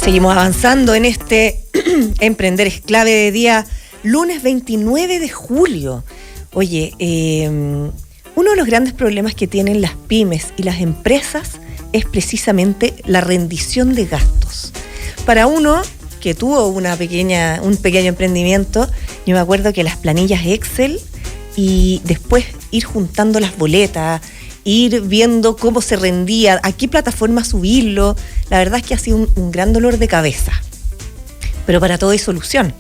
Seguimos avanzando en este Emprender es Clave de día lunes 29 de julio. Oye, uno de los grandes problemas que tienen las pymes y las empresas es precisamente la rendición de gastos. Para uno que tuvo un pequeño emprendimiento, yo me acuerdo que las planillas Excel y después ir juntando las boletas, ir viendo cómo se rendía, a qué plataforma subirlo, la verdad es que ha sido un gran dolor de cabeza. Pero para todo hay solución.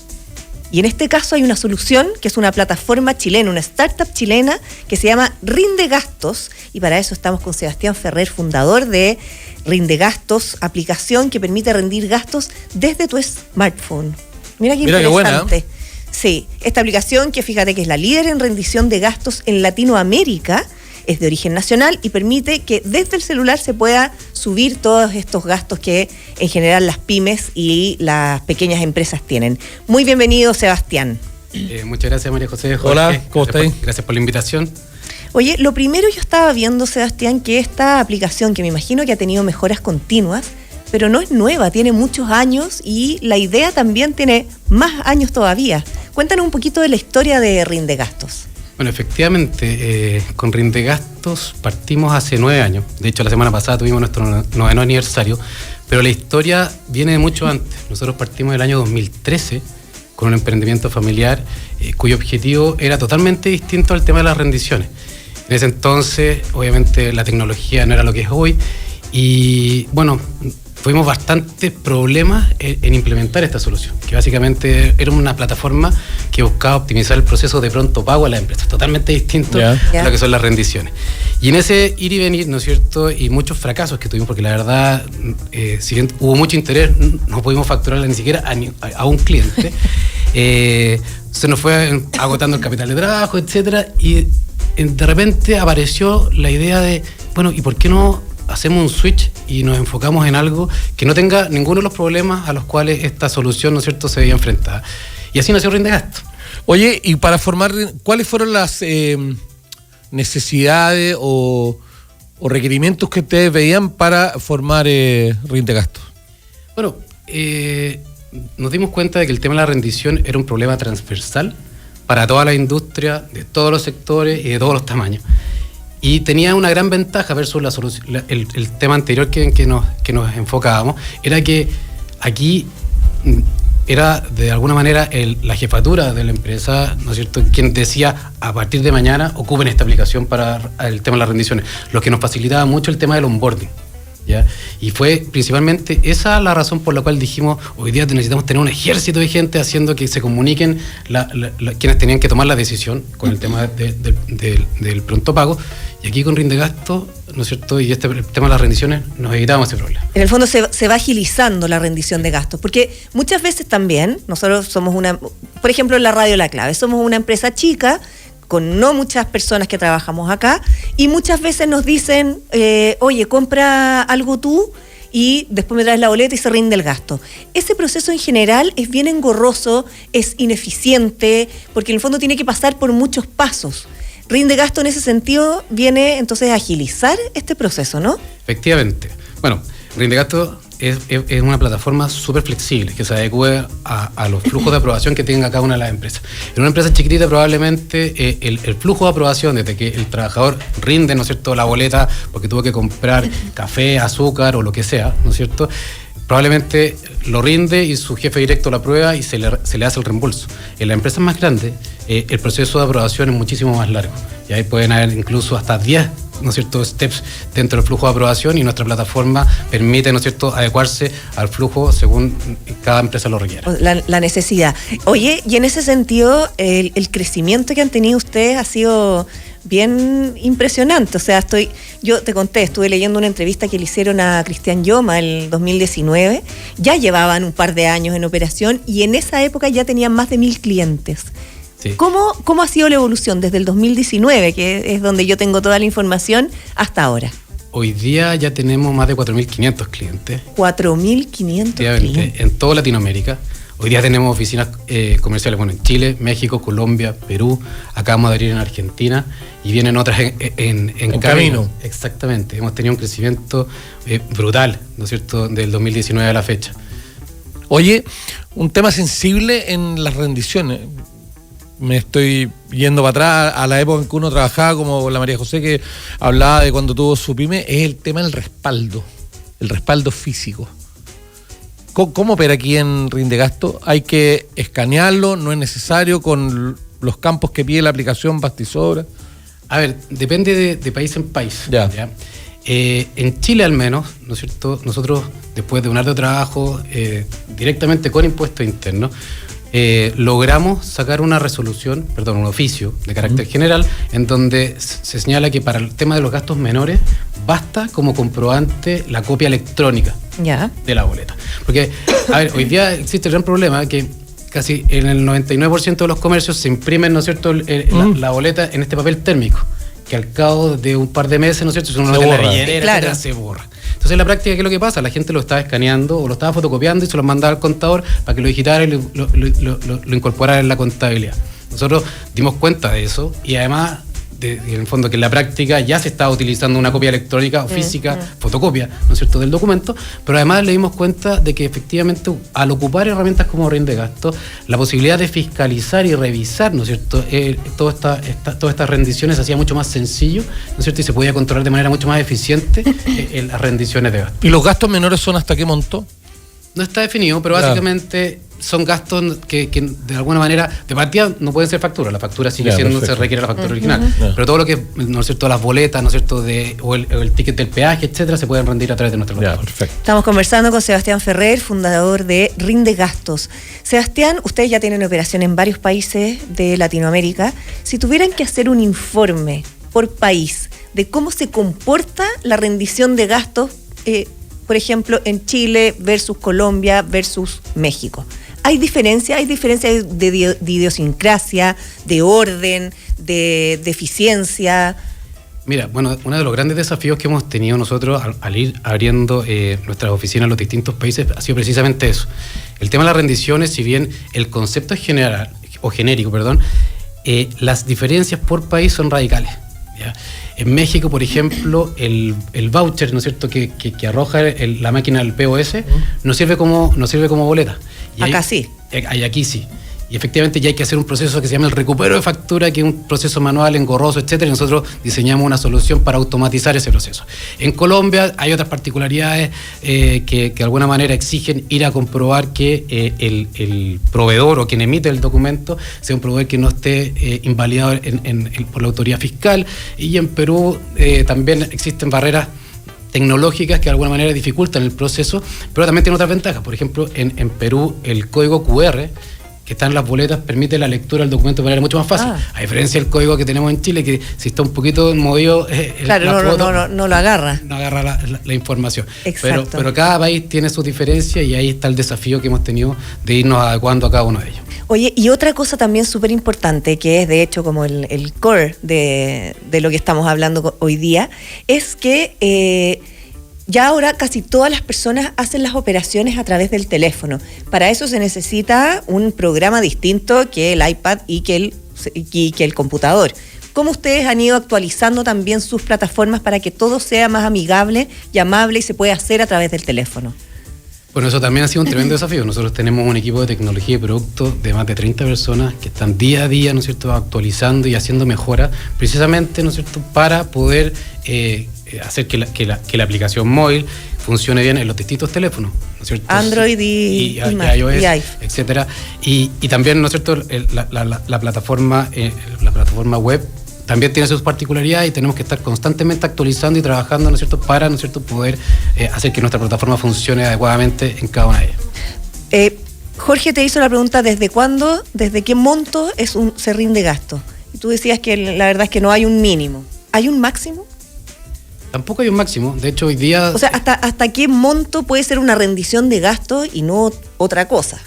Y en este caso hay una solución que es una plataforma chilena, una startup chilena que se llama Rindegastos, y para eso estamos con Sebastián Ferrer, fundador de Rindegastos, aplicación que permite rendir gastos desde tu smartphone. Mira qué interesante. Qué buena, ¿eh? Sí, esta aplicación que fíjate que es la líder en rendición de gastos en Latinoamérica, es de origen nacional y permite que desde el celular se pueda subir todos estos gastos que en general las pymes y las pequeñas empresas tienen. Muy bienvenido, Sebastián. Muchas gracias, María José. Jorge. Hola, ¿cómo estás? Gracias por la invitación. Oye, lo primero yo estaba viendo, Sebastián, que esta aplicación, que me imagino que ha tenido mejoras continuas, pero no es nueva, tiene muchos años y la idea también tiene más años todavía. Cuéntanos un poquito de la historia de Rindegastos. Bueno, efectivamente, con Rindegastos partimos hace 9 años. De hecho, la semana pasada tuvimos nuestro 9º aniversario, pero la historia viene de mucho antes. Nosotros partimos del año 2013 con un emprendimiento familiar cuyo objetivo era totalmente distinto al tema de las rendiciones. En ese entonces, obviamente, la tecnología no era lo que es hoy y, bueno, tuvimos bastantes problemas en implementar esta solución, que básicamente era una plataforma que buscaba optimizar el proceso de pronto pago a las empresas, totalmente distinto a lo que son las rendiciones. Y en ese ir y venir, ¿no es cierto?, y muchos fracasos que tuvimos, porque la verdad, si bien hubo mucho interés, no pudimos facturarla ni siquiera a un cliente, se nos fue agotando el capital de trabajo, etcétera, y de repente apareció la idea de, bueno, ¿y por qué no hacemos un switch y nos enfocamos en algo que no tenga ninguno de los problemas a los cuales esta solución, ¿no es cierto?, se veía enfrentada? Y así nació Rindegastos. Oye, y para formar, ¿cuáles fueron las necesidades o requerimientos que ustedes veían para formar Rindegastos? Bueno, nos dimos cuenta de que el tema de la rendición era un problema transversal para toda la industria, de todos los sectores y de todos los tamaños. Y tenía una gran ventaja versus el tema anterior que nos enfocábamos, era que aquí era de alguna manera la jefatura de la empresa, ¿no es cierto?, quien decía a partir de mañana ocupen esta aplicación para el tema de las rendiciones, lo que nos facilitaba mucho el tema del onboarding, ¿ya? Y fue principalmente esa la razón por la cual dijimos, hoy día necesitamos tener un ejército de gente haciendo que se comuniquen quienes tenían que tomar la decisión con el tema del pronto pago. Y aquí con Rindegastos, ¿no es cierto?, y este tema de las rendiciones, nos evitamos ese problema. En el fondo se va agilizando la rendición de gastos, porque muchas veces también, nosotros somos por ejemplo en la Radio La Clave, somos una empresa chica, con no muchas personas que trabajamos acá, y muchas veces nos dicen, oye, compra algo tú, y después me traes la boleta y se rinde el gasto. Ese proceso en general es bien engorroso, es ineficiente, porque en el fondo tiene que pasar por muchos pasos. Rindegastos en ese sentido viene entonces a agilizar este proceso, ¿no? Efectivamente. Bueno, Rindegastos es una plataforma súper flexible que se adecue a los flujos de aprobación que tenga cada una de las empresas. En una empresa chiquitita probablemente el flujo de aprobación desde que el trabajador rinde, ¿no es cierto?, la boleta porque tuvo que comprar café, azúcar o lo que sea, ¿no es cierto?, probablemente lo rinde y su jefe directo lo aprueba y se le hace el reembolso. En las empresas más grandes el proceso de aprobación es muchísimo más largo y ahí pueden haber incluso hasta 10, ¿no es cierto?, steps dentro del flujo de aprobación, y nuestra plataforma permite, ¿no es cierto?, adecuarse al flujo según cada empresa lo requiera. La necesidad. Oye, y en ese sentido el crecimiento que han tenido ustedes ha sido bien impresionante. O sea, yo te conté, estuve leyendo una entrevista que le hicieron a Cristian Yoma el 2019, ya llevaban un par de años en operación y en esa época ya tenían más de 1.000 clientes. Sí. ¿Cómo ha sido la evolución desde el 2019, que es donde yo tengo toda la información, hasta ahora? Hoy día ya tenemos más de 4.500 clientes. 4.500 clientes. En toda Latinoamérica. Hoy día tenemos oficinas comerciales, bueno, en Chile, México, Colombia, Perú, acabamos de abrir en Argentina y vienen otras en camino. Exactamente, hemos tenido un crecimiento brutal, ¿no es cierto?, del 2019 a la fecha. Oye, un tema sensible en las rendiciones. Me estoy yendo para atrás a la época en que uno trabajaba, como la María José que hablaba de cuando tuvo su pyme, es el tema del respaldo, el respaldo físico. ¿Cómo opera aquí en Rindegasto? ¿Hay que escanearlo? ¿No es necesario con los campos que pide la aplicación Bastisobra? A ver, depende de país en país. Ya. En Chile al menos, ¿no es cierto? Nosotros, después de un arduo trabajo directamente con impuestos internos, logramos sacar un oficio de carácter general, en donde se señala que para el tema de los gastos menores basta como comprobante la copia electrónica de la boleta. Porque, a ver, hoy día existe el gran problema que casi en el 99% de los comercios se imprimen, ¿no es cierto?, la boleta en este papel térmico, que al cabo de un par de meses, ¿no es cierto?, si uno lo tiene en la billetera, claro, etcétera, se borra. Entonces, en la práctica, ¿qué es lo que pasa? La gente lo estaba escaneando o lo estaba fotocopiando y se lo mandaba al contador para que lo digitara y lo incorporara en la contabilidad. Nosotros dimos cuenta de eso y además, en el fondo, que en la práctica ya se estaba utilizando una copia electrónica o física, fotocopia, ¿no es cierto?, del documento, pero además le dimos cuenta de que efectivamente al ocupar herramientas como Rindegasto, la posibilidad de fiscalizar y revisar, ¿no es cierto?, todas estas rendiciones se hacía mucho más sencillo, ¿no es cierto?, y se podía controlar de manera mucho más eficiente las rendiciones de gasto. ¿Y los gastos menores son hasta qué monto? No está definido, pero básicamente son gastos que de alguna manera, de partida no pueden ser facturas. La factura sigue siendo, se requiere la factura original. Pero todo lo que, ¿no es cierto?, las boletas, ¿no es cierto?, o el ticket del peaje, etcétera, se pueden rendir a través de nuestra plataforma. Perfecto. Estamos conversando con Sebastián Ferrer, fundador de Rindegastos. Sebastián, ustedes ya tienen operación en varios países de Latinoamérica. Si tuvieran que hacer un informe por país de cómo se comporta la rendición de gastos, por ejemplo, en Chile versus Colombia versus México. ¿Hay diferencia de idiosincrasia, de orden, de eficiencia? Mira, bueno, uno de los grandes desafíos que hemos tenido nosotros al ir abriendo nuestras oficinas en los distintos países ha sido precisamente eso. El tema de las rendiciones, si bien el concepto es genérico, las diferencias por país son radicales, ¿ya? En México, por ejemplo, el voucher, ¿no es cierto?, que arroja la máquina del POS, no sirve como boleta. Y acá sí. Aquí sí. Y efectivamente ya hay que hacer un proceso que se llama el recupero de factura, que es un proceso manual, engorroso, etcétera, y nosotros diseñamos una solución para automatizar ese proceso. En Colombia hay otras particularidades que de alguna manera exigen ir a comprobar que el proveedor o quien emite el documento sea un proveedor que no esté invalidado por la autoridad fiscal. Y en Perú también existen barreras tecnológicas que de alguna manera dificultan el proceso, pero también tiene otras ventajas. Por ejemplo, en Perú el código QR que está en las boletas permite la lectura del documento de manera mucho más fácil. A diferencia del código que tenemos en Chile, que si está un poquito movido, no lo agarra. No agarra la información. Exacto. Pero cada país tiene sus diferencias y ahí está el desafío que hemos tenido de irnos adecuando a cada uno de ellos. Oye, y otra cosa también súper importante, que es de hecho como el core de lo que estamos hablando hoy día, es que ya ahora casi todas las personas hacen las operaciones a través del teléfono. Para eso se necesita un programa distinto que el iPad y que el computador. ¿Cómo ustedes han ido actualizando también sus plataformas para que todo sea más amigable y amable y se pueda hacer a través del teléfono? Bueno, eso también ha sido un tremendo desafío. Nosotros tenemos un equipo de tecnología y productos de más de 30 personas que están día a día, ¿no es cierto?, actualizando y haciendo mejoras, precisamente, ¿no es cierto?, para poder hacer que la aplicación móvil funcione bien en los distintos teléfonos, ¿no es cierto? Android y iOS, etcétera. Y también, ¿no es cierto?, la plataforma web también tiene sus particularidades y tenemos que estar constantemente actualizando y trabajando, ¿no es cierto?, para, ¿no es cierto?, poder hacer que nuestra plataforma funcione adecuadamente en cada una de ellas. Jorge te hizo la pregunta, ¿desde cuándo, desde qué monto se rinde gasto? Y tú decías que la verdad es que no hay un mínimo. ¿Hay un máximo? Tampoco hay un máximo. De hecho, hoy día... O sea, ¿hasta qué monto puede ser una rendición de gasto y no otra cosa?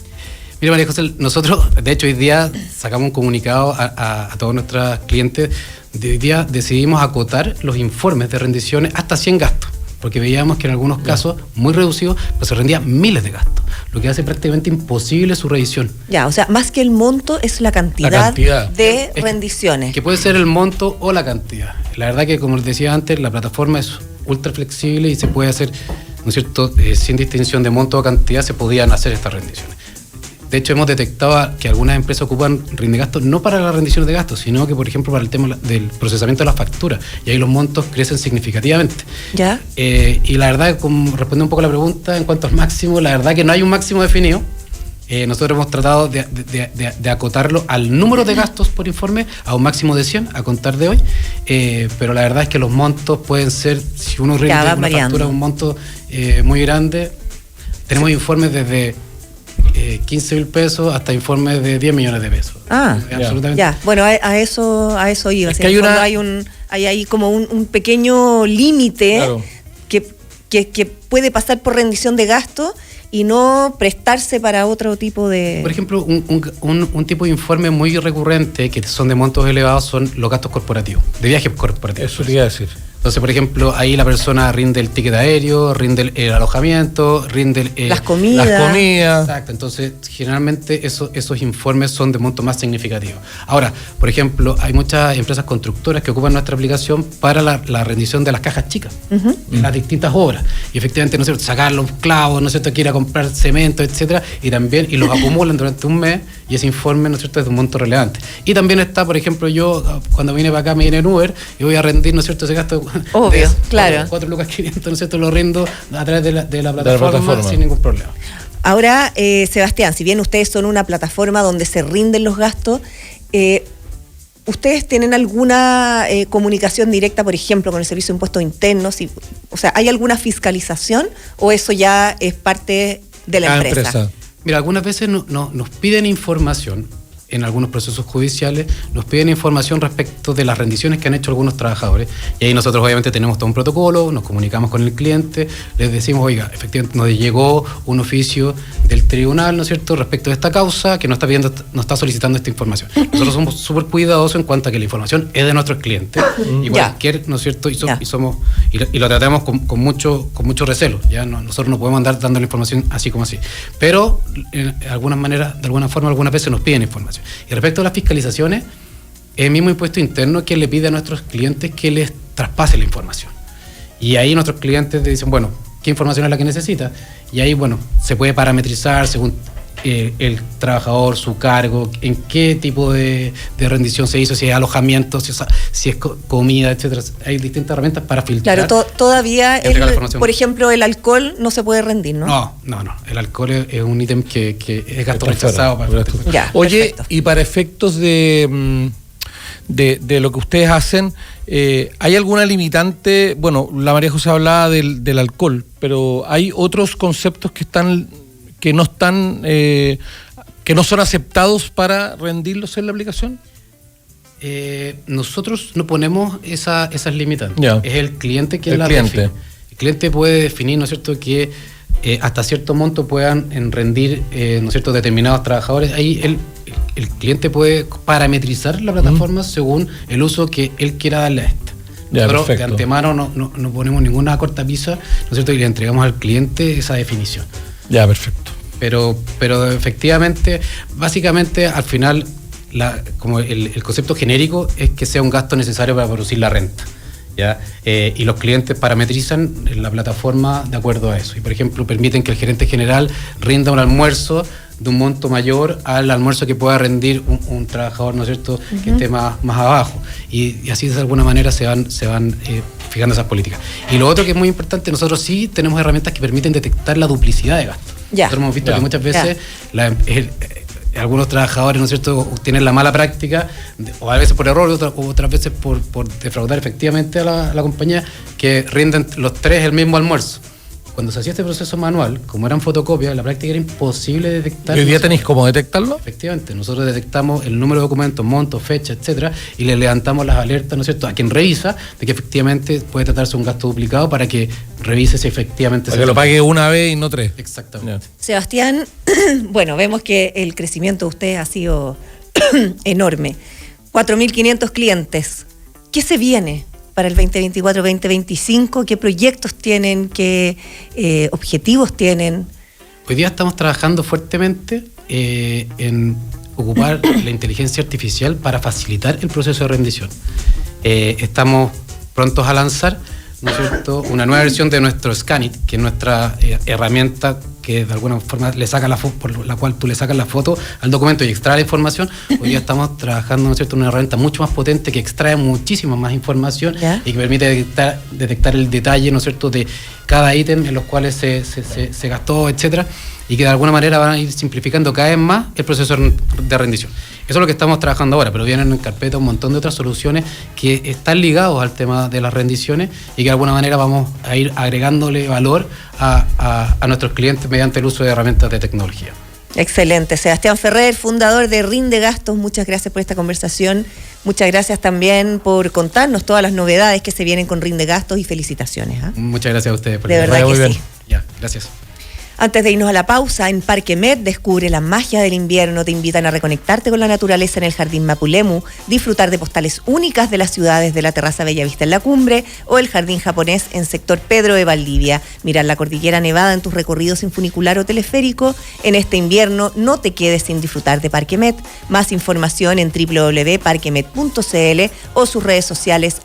Mira, María José, nosotros, de hecho, hoy día sacamos un comunicado a todos nuestros clientes. Hoy día decidimos acotar los informes de rendiciones hasta 100 gastos, porque veíamos que en algunos casos muy reducidos pues se rendían miles de gastos, lo que hace prácticamente imposible su revisión. Ya, o sea, más que el monto es la cantidad. De rendiciones. Que puede ser el monto o la cantidad. La verdad que, como les decía antes, la plataforma es ultra flexible y se puede hacer ¿no es cierto?, sin distinción de monto o cantidad, se podían hacer estas rendiciones. De hecho, hemos detectado que algunas empresas ocupan rindegastos no para las rendiciones de gastos, sino que, por ejemplo, para el tema del procesamiento de las facturas. Y ahí los montos crecen significativamente. ¿Ya? Y la verdad, como respondiendo un poco a la pregunta en cuanto al máximo, la verdad que no hay un máximo definido. Nosotros hemos tratado de acotarlo al número de gastos por informe, a un máximo de 100 a contar de hoy, pero la verdad es que los montos pueden ser, si uno rinde una factura un monto muy grande, tenemos informes desde 15.000 pesos hasta informes de 10 millones de pesos. Absolutamente. Ya. Bueno, a eso iba. Es que hay ahí como un pequeño límite, claro, que puede pasar por rendición de gasto y no prestarse para otro tipo de... Por ejemplo, un tipo de informe muy recurrente que son de montos elevados son los gastos corporativos, de viajes corporativos. Eso quería decir. Entonces, por ejemplo, ahí la persona rinde el ticket aéreo, rinde el alojamiento, rinde las comidas. Exacto. Entonces, generalmente esos informes son de monto más significativo. Ahora, por ejemplo, hay muchas empresas constructoras que ocupan nuestra aplicación para la rendición de las cajas chicas, en las distintas obras. Y efectivamente, ¿no es cierto?, sacar los clavos, ¿no es cierto?, que ir a comprar cemento, etcétera, y los acumulan durante un mes, y ese informe, ¿no es cierto?, es de un monto relevante. Y también está, por ejemplo, yo cuando vine para acá me vine en Uber y voy a rendir, ¿no es cierto?, ese gasto. Obvio, claro. 4 lucas 500, ¿no es cierto?, lo rindo a través de la plataforma sin ningún problema. Ahora, Sebastián, si bien ustedes son una plataforma donde se rinden los gastos, ¿ustedes tienen alguna comunicación directa, por ejemplo, con el Servicio de Impuestos Internos? O sea, ¿hay alguna fiscalización o eso ya es parte de la empresa? Mira, algunas veces nos piden información. En algunos procesos judiciales nos piden información respecto de las rendiciones que han hecho algunos trabajadores, y ahí nosotros obviamente tenemos todo un protocolo, nos comunicamos con el cliente, les decimos, oiga, efectivamente nos llegó un oficio del tribunal, ¿no es cierto?, respecto de esta causa que nos está solicitando esta información. Nosotros somos súper cuidadosos en cuanto a que la información es de nuestros clientes y cualquier, ¿no es cierto?, y lo tratamos con mucho recelo. Ya nosotros no podemos andar dando la información así como así, pero de alguna forma algunas veces nos piden información. Y respecto a las fiscalizaciones, el mismo impuesto interno que le pide a nuestros clientes que les traspase la información. Y ahí nuestros clientes dicen, bueno, ¿qué información es la que necesita? Y ahí, bueno, se puede parametrizar según el trabajador, su cargo, en qué tipo de rendición se hizo, si es alojamiento, si es comida, etcétera. Hay distintas herramientas para filtrar. Claro, todavía, por ejemplo, el alcohol no se puede rendir, ¿no? No. El alcohol es un ítem que es gasto rechazado. Oye, perfecto. Y para efectos de lo que ustedes hacen, ¿hay alguna limitante? Bueno, la María José hablaba del alcohol, pero ¿hay otros conceptos que no son aceptados para rendirlos en la aplicación? Nosotros no ponemos esas limitantes. Es el cliente quien las define. El cliente puede definir, ¿no es cierto?, que hasta cierto monto puedan rendir, ¿no es cierto?, determinados trabajadores. Ahí el cliente puede parametrizar la plataforma según el uso que él quiera darle a esta. Nosotros de antemano no ponemos ninguna cortapisa, ¿no es cierto?, y le entregamos al cliente esa definición. Ya, perfecto. Pero efectivamente, básicamente, al final, como el concepto genérico es que sea un gasto necesario para producir la renta, ¿ya? Y los clientes parametrizan la plataforma de acuerdo a eso. Y, por ejemplo, permiten que el gerente general rinda un almuerzo de un monto mayor al almuerzo que pueda rendir un trabajador, ¿no es cierto?, que esté más abajo. Y así, de alguna manera, se van fijando esas políticas. Y lo otro que es muy importante, nosotros sí tenemos herramientas que permiten detectar la duplicidad de gastos. Nosotros hemos visto que muchas veces algunos trabajadores, ¿no es cierto?, tienen la mala práctica, o a veces por error, otras veces por defraudar efectivamente a la compañía, que rinden los 3 el mismo almuerzo. Cuando se hacía este proceso manual, como eran fotocopias, la práctica era imposible detectar. ¿Y hoy día tenéis cómo detectarlo? Efectivamente, nosotros detectamos el número de documentos, monto, fecha, etcétera, y le levantamos las alertas, ¿no es cierto?, a quien revisa de que efectivamente puede tratarse un gasto duplicado para que revise si efectivamente... Para que lo pague una vez y no 3. Exactamente. Sebastián, bueno, vemos que el crecimiento de ustedes ha sido enorme. 4.500 clientes. ¿Qué se viene para el 2024-2025? ¿Qué proyectos tienen? ¿Qué objetivos tienen? Hoy día estamos trabajando fuertemente en ocupar la inteligencia artificial para facilitar el proceso de rendición. Estamos prontos a lanzar ¿no es cierto?, una nueva versión de nuestro Scanit, que es nuestra herramienta que de alguna forma le saca por la cual tú le sacas la foto al documento y extrae la información. Hoy día estamos trabajando, ¿no es cierto?, en una herramienta mucho más potente que extrae muchísima más información y que permite detectar el detalle, ¿no es cierto?, de cada ítem en los cuales se gastó, etcétera, y que de alguna manera van a ir simplificando cada vez más el proceso de rendición. Eso es lo que estamos trabajando ahora, pero vienen en carpeta un montón de otras soluciones que están ligados al tema de las rendiciones y que de alguna manera vamos a ir agregándole valor a nuestros clientes mediante el uso de herramientas de tecnología. Excelente. Sebastián Ferrer, fundador de Rinde Gastos, muchas gracias por esta conversación. Muchas gracias también por contarnos todas las novedades que se vienen con Rinde Gastos y felicitaciones. Muchas gracias a ustedes. De verdad que sí. Ya, gracias. Antes de irnos a la pausa, en Parque Met descubre la magia del invierno. Te invitan a reconectarte con la naturaleza en el Jardín Mapulemu, disfrutar de postales únicas de las ciudades de la Terraza Bellavista en la Cumbre o el Jardín Japonés en sector Pedro de Valdivia. Mirar la Cordillera Nevada en tus recorridos en funicular o teleférico. En este invierno no te quedes sin disfrutar de Parque Met. Más información en www.parquemet.cl o sus redes sociales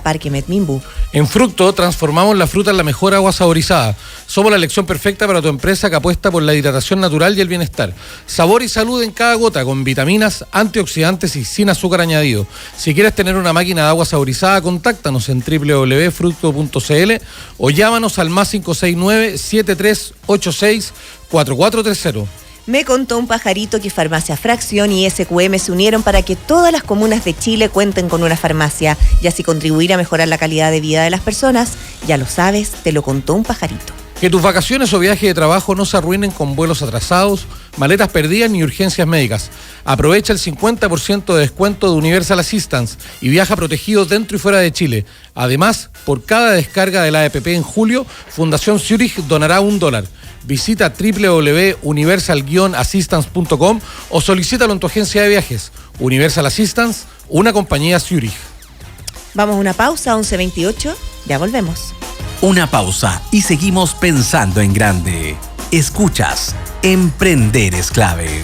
@parquemetminbu. En Fructo transformamos la fruta en la mejor agua saborizada. Somos la elección perfecta para tu empresa que apuesta por la hidratación natural y el bienestar. Sabor y salud en cada gota, con vitaminas, antioxidantes y sin azúcar añadido. Si quieres tener una máquina de agua saborizada, contáctanos en www.fructo.cl o llámanos al +569 7386 4430. Me contó un pajarito que Farmacia Fracción y SQM se unieron para que todas las comunas de Chile cuenten con una farmacia y así contribuir a mejorar la calidad de vida de las personas. Ya lo sabes, te lo contó un pajarito. Que tus vacaciones o viaje de trabajo no se arruinen con vuelos atrasados, maletas perdidas ni urgencias médicas. Aprovecha el 50% de descuento de Universal Assistance y viaja protegido dentro y fuera de Chile. Además, por cada descarga de la APP en julio, Fundación Zurich donará $1. Visita www.universal-assistance.com o solicítalo en tu agencia de viajes. Universal Assistance, una compañía Zurich. Vamos a una pausa, 11:28, ya volvemos. Una pausa y seguimos pensando en grande. Escuchas, Emprender es clave.